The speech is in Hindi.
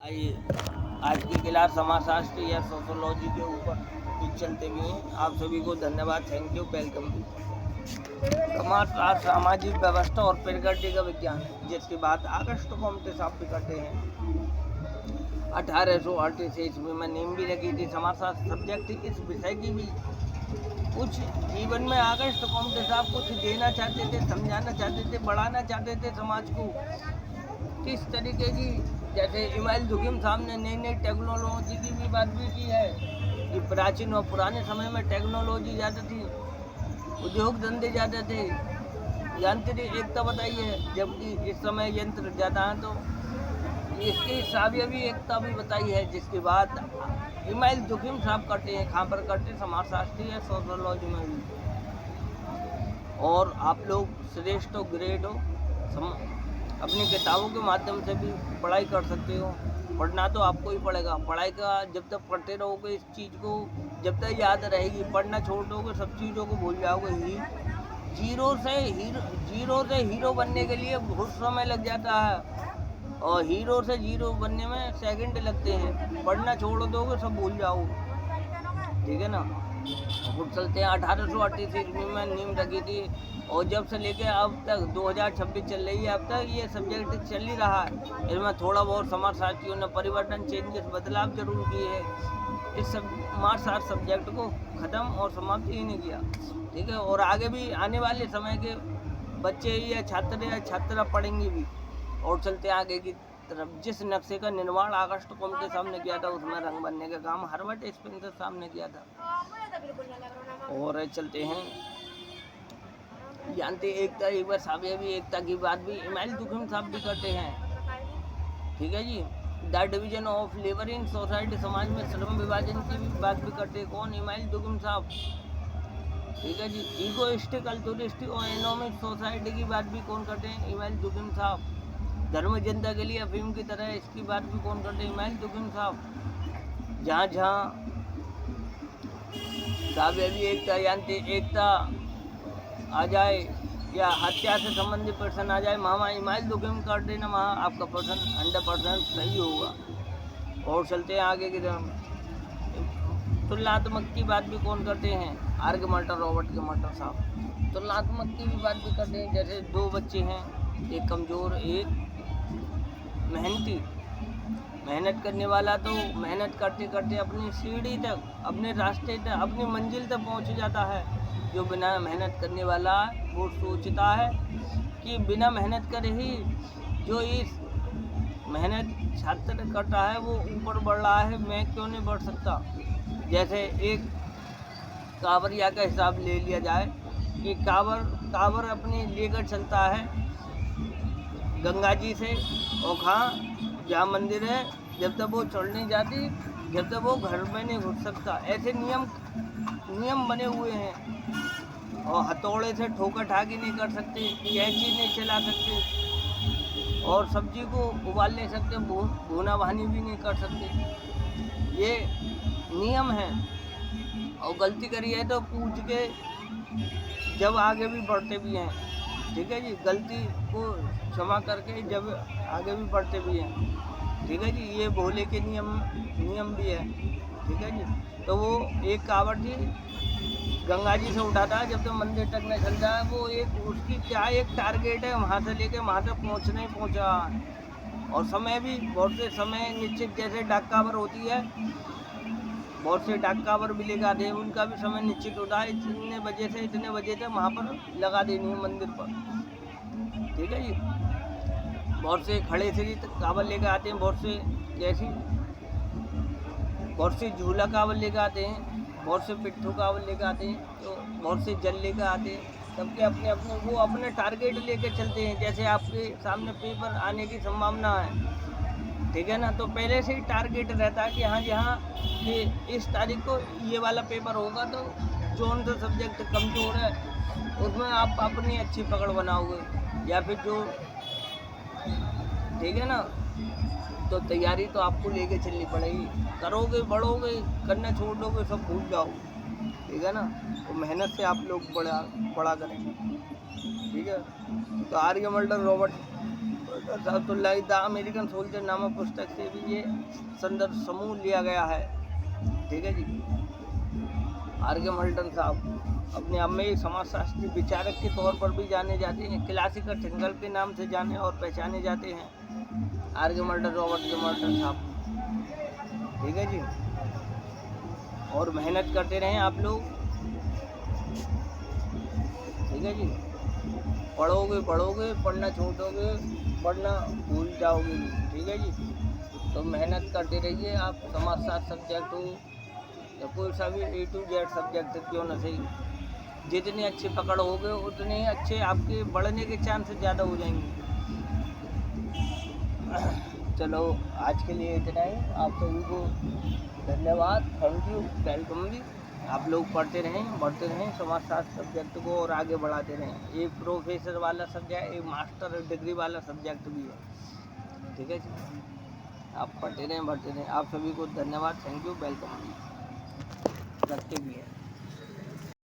आइए, आज की क्लास समाजशास्त्र या सोशोलॉजी के ऊपर चलते हुए हैं। आप सभी को धन्यवाद, थैंक यू, वेलकम। समाजशास्त्र सामाजिक व्यवस्था और प्रकृति का विज्ञान है, जिसकी बात अगस्त कॉम्टे साहब भी करते हैं। 1838 ईस्वी में नींव भी लगी थी समाजशास्त्र सब्जेक्ट इस विषय की भी। कुछ जीवन में अगस्त कॉम्टे साहब कुछ देना चाहते थे, समझाना चाहते थे, बढ़ाना चाहते थे समाज को। किस तरीके की, जैसे इमाइल दुखिम साहब ने नई नई टेक्नोलॉजी की भी बात भी की है कि प्राचीन और पुराने समय में टेक्नोलॉजी ज़्यादा थी, उद्योग धंधे ज़्यादा थे, यांत्रिक एकता बताई है, जबकि इस समय यंत्र ज़्यादा हैं। तो इसकी सावयवी एकता भी बताई है, जिसकी बात इमाइल दुखिम साहब करते हैं। कहाँ पर करते? समाजशास्त्री या सोशोलॉजी में भी। और आप लोग श्रेष्ठ हो, ग्रेट हो, अपनी किताबों के माध्यम से भी पढ़ाई कर सकते हो। पढ़ना तो आपको ही पड़ेगा। पढ़ाई का जब तक पढ़ते रहोगे, इस चीज़ को जब तक याद रहेगी, पढ़ना छोड़ दोगे सब चीज़ों को भूल जाओगे। जीरो से हीरो बनने के लिए बहुत समय लग जाता है, और हीरो से जीरो बनने में सेकंड लगते हैं। पढ़ना छोड़ दोगे सब भूल जाओगे, ठीक है ना। कुछ चलते हैं। 1838 ईस्वी में नींव लगी थी, और जब से लेके अब तक 2026 चल रही है, अब तक ये सब्जेक्ट चल ही रहा है। इसमें थोड़ा बहुत समाजशास्त्रियों ने परिवर्तन, चेंजेस, बदलाव जरूर किए हैं। इस समाजशास्त्र सब्जेक्ट को ख़त्म और समाप्त ही नहीं किया, ठीक है। और आगे भी आने वाले समय के बच्चे या छात्रा पढ़ेंगे भी। और चलते हैं आगे की तरफ। जिस नक्शे का निर्माण अगस्त कॉम्टे साहब ने किया था, उसमें रंग भरने का काम हर्बर्ट स्पेंसर साहब ने किया था। और चलते हैं जानते एकता, एक बार सावयवी एकता की बात भी इमाइल दुखिम साहब भी करते हैं, ठीक है जी। The division of labour in society, समाज में श्रम विभाजन की भी बात भी करते हैं। कौन? इमाइल दुखिम साहब, ठीक है जी। इगोइस्टिक, अल्टुरिस्टिक और इकोनॉमिक सोसाइटी की बात भी कौन करते हैं? इमाइल दुखिम साहब। धर्म जनता के लिए अफीम की तरह, इसकी बात भी कौन करते हैं? इमाइल दुखिम साहब। जहाँ जहाँ सावयवी एकता यानी एकता आ जाए या हत्या से संबंधित प्रश्न आ जाए, वहाँ इमाइल दुखिम कर देना, वहाँ आपका प्रश्न 100% सही होगा। और चलते हैं आगे की तरफ। तुलनात्मक की बात भी कौन करते हैं? आर्गमल्टर, रॉबर्ट के मल्टर साहब तुलनात्मक की भी बात भी करते हैं। जैसे दो बच्चे हैं, एक कमज़ोर, एक मेहनती। मेहनत करने वाला तो मेहनत करते करते अपनी सीढ़ी तक, अपने रास्ते तक, अपनी मंजिल तक पहुंच जाता है। जो बिना मेहनत करने वाला वो सोचता है कि बिना मेहनत करे ही, जो इस मेहनत छात्र करता है वो ऊपर बढ़ रहा है, मैं क्यों नहीं बढ़ सकता। जैसे एक कांवरिया का हिसाब ले लिया जाए कि कांवर अपनी लेकर चलता है गंगा जी से, और कहाँ जहाँ मंदिर है, जब तक वो चढ़ नहीं जाती, जब तक वो घर में नहीं घुस सकता। ऐसे नियम बने हुए हैं। और हथौड़े से ठोकर ठाकी नहीं कर सकते, कैंची नहीं चला सकते, और सब्जी को उबाल नहीं सकते, भूना भानी भी नहीं कर सकते। ये नियम है। और गलती करी है तो पूछ के जब आगे भी बढ़ते भी हैं, ठीक है जी। गलती को क्षमा करके जब आगे भी बढ़ते भी हैं, ठीक है जी। ये भोले के नियम भी है, ठीक है जी। तो वो एक कावड़ जी गंगा जी से उठाता है, जब तक मंदिर तक नहीं चलता है, वो एक उसकी क्या एक टारगेट है, वहाँ से लेके वहाँ तक पहुँचना ही पहुँचा। और समय भी बहुत से समय निश्चित, जैसे डाक कावड़ होती है, बहुत से डाक कावड़ भी लेकर आते हैं, उनका भी समय निश्चित होता है, इतने बजे से इतने बजे तक वहाँ पर लगा देनी है मंदिर पर, ठीक है जी। बहुत से खड़े से कावड़ लेकर आते हैं, बहुत से झूला कावड़ लेकर आते हैं, बहुत से पिट्ठू कावड़ लेकर आते हैं, तो बहुत से जल लेकर आते हैं। सबके अपने अपने वो अपने टारगेट लेकर चलते हैं। जैसे आपके सामने पेपर आने की संभावना है, ठीक है ना, तो पहले से ही टारगेट रहता है कि हाँ यहाँ ये इस तारीख को ये वाला पेपर होगा, तो जो उनका सब्जेक्ट कमज़ोर है उसमें आप अपनी अच्छी पकड़ बनाओगे, या फिर जो, ठीक है ना। तो तैयारी तो आपको लेके चलनी पड़ेगी। करोगे, बढ़ोगे, करना छोड़ दोगे, सब भूल जाओगे, ठीक है ना। तो मेहनत से आप लोग पढ़ा करेंगे, ठीक है। तो आर्यमल्टर, रॉबर्ट साउथुल्लाह द अमेरिकन सोल्जर नामक पुस्तक से भी ये संदर्भ समूह लिया गया है। ठीक है जी। आर.के. मल्टन साहब अपने आप में एक समाजशास्त्री विचारक के तौर पर भी जाने जाते हैं। क्लासिकल थिंकर के नाम से जाने और पहचाने जाते हैं आर.के. मल्टन, रॉबर्ट के मल्टन साहब। ठीक है जी। और मेहनत करते रहें आप लोग। ठीक है जी। पढ़ोगे पढ़ना छोड़ोगे, पढ़ना भूल जाओगे भी। ठीक है जी। तो मेहनत करते रहिए आप। समाजशास्त्र सब्जेक्ट हो या कोई सा भी A to Z सब्जेक्ट क्यों न सही, जितने अच्छे पकड़ होगे उतने अच्छे आपके बढ़ने के चांसेस ज़्यादा हो जाएंगे। चलो आज के लिए इतना ही। आप सभी को धन्यवाद, थैंक यू, वेलकम जी। आप लोग पढ़ते रहें, बढ़ते रहें समाजशास्त्र सब्जेक्ट को और आगे बढ़ाते रहें। एक प्रोफेसर वाला सब्जेक्ट, एक मास्टर डिग्री वाला सब्जेक्ट भी है। ठीक है जी। आप पढ़ते रहें, बढ़ते रहें। आप सभी को धन्यवाद, थैंक यू, वेलकम। रखते भी हैं।